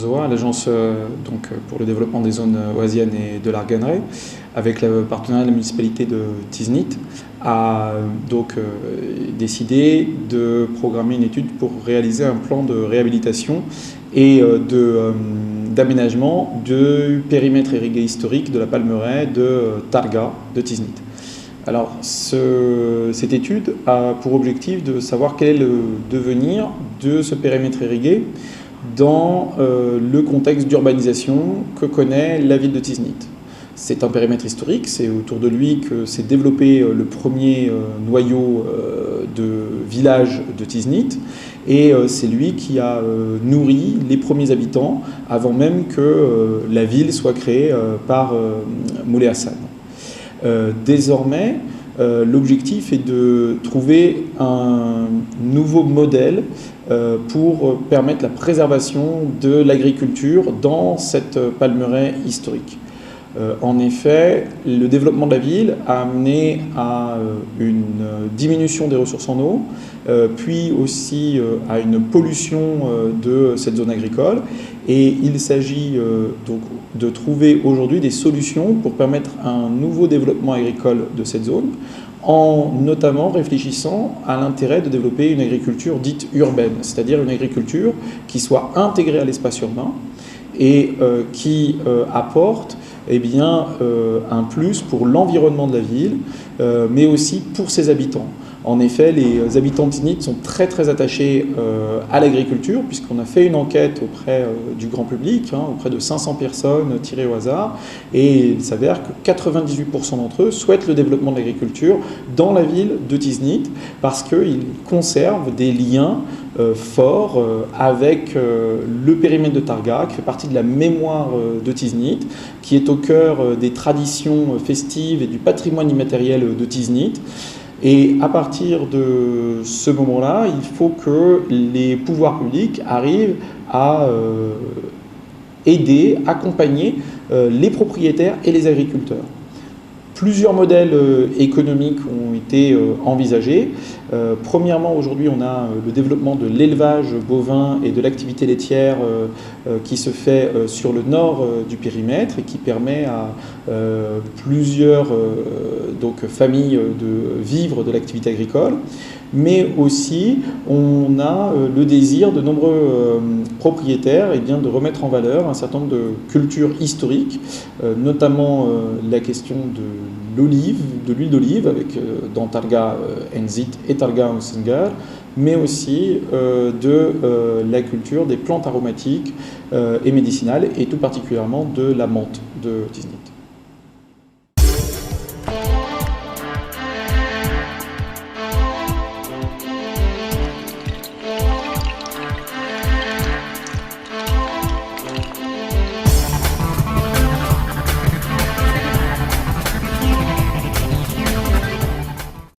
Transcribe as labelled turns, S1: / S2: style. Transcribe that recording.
S1: ZOA, l'agence pour le développement des zones oasiennes et de l'Arganray, avec le partenariat de la municipalité de Tiznit, a décidé de programmer une étude pour réaliser un plan de réhabilitation et d'aménagement du périmètre irrigué historique de la Palmeraie de Targa de Tiznit. Alors, cette étude a pour objectif de savoir quel est le devenir de ce périmètre irrigué dans le contexte d'urbanisation que connaît la ville de Tiznit. C'est un périmètre historique, c'est autour de lui que s'est développé le premier noyau de village de Tiznit, et c'est lui qui a nourri les premiers habitants avant même que la ville soit créée par Moulay Hassan. Désormais, l'objectif est de trouver un nouveau modèle pour permettre la préservation de l'agriculture dans cette palmeraie historique. En effet, le développement de la ville a amené à une diminution des ressources en eau, puis aussi à une pollution de cette zone agricole. Et il s'agit donc de trouver aujourd'hui des solutions pour permettre un nouveau développement agricole de cette zone, en notamment réfléchissant à l'intérêt de développer une agriculture dite urbaine, c'est-à-dire une agriculture qui soit intégrée à l'espace urbain et qui apporte un plus pour l'environnement de la ville, mais aussi pour ses habitants. En effet, les habitants de Tiznit sont très très attachés à l'agriculture, puisqu'on a fait une enquête auprès du grand public, auprès de 500 personnes tirées au hasard, et il s'avère que 98% d'entre eux souhaitent le développement de l'agriculture dans la ville de Tiznit, parce qu'ils conservent des liens forts avec le périmètre de Targa, qui fait partie de la mémoire de Tiznit, qui est au cœur des traditions festives et du patrimoine immatériel de Tiznit. Et à partir de ce moment-là, il faut que les pouvoirs publics arrivent à aider, accompagner les propriétaires et les agriculteurs. Plusieurs modèles économiques ont été envisagés. Premièrement, aujourd'hui, on a le développement de l'élevage bovin et de l'activité laitière qui se fait sur le nord du périmètre et qui permet à plusieurs familles de vivre de l'activité agricole. Mais aussi, on a le désir de nombreux propriétaires de remettre en valeur un certain nombre de cultures historiques, notamment la question de l'olive, de l'huile d'olive, avec dans Targa Enzit et Targa Usengar, mais aussi de la culture des plantes aromatiques et médicinales, et tout particulièrement de la menthe de Tiznit.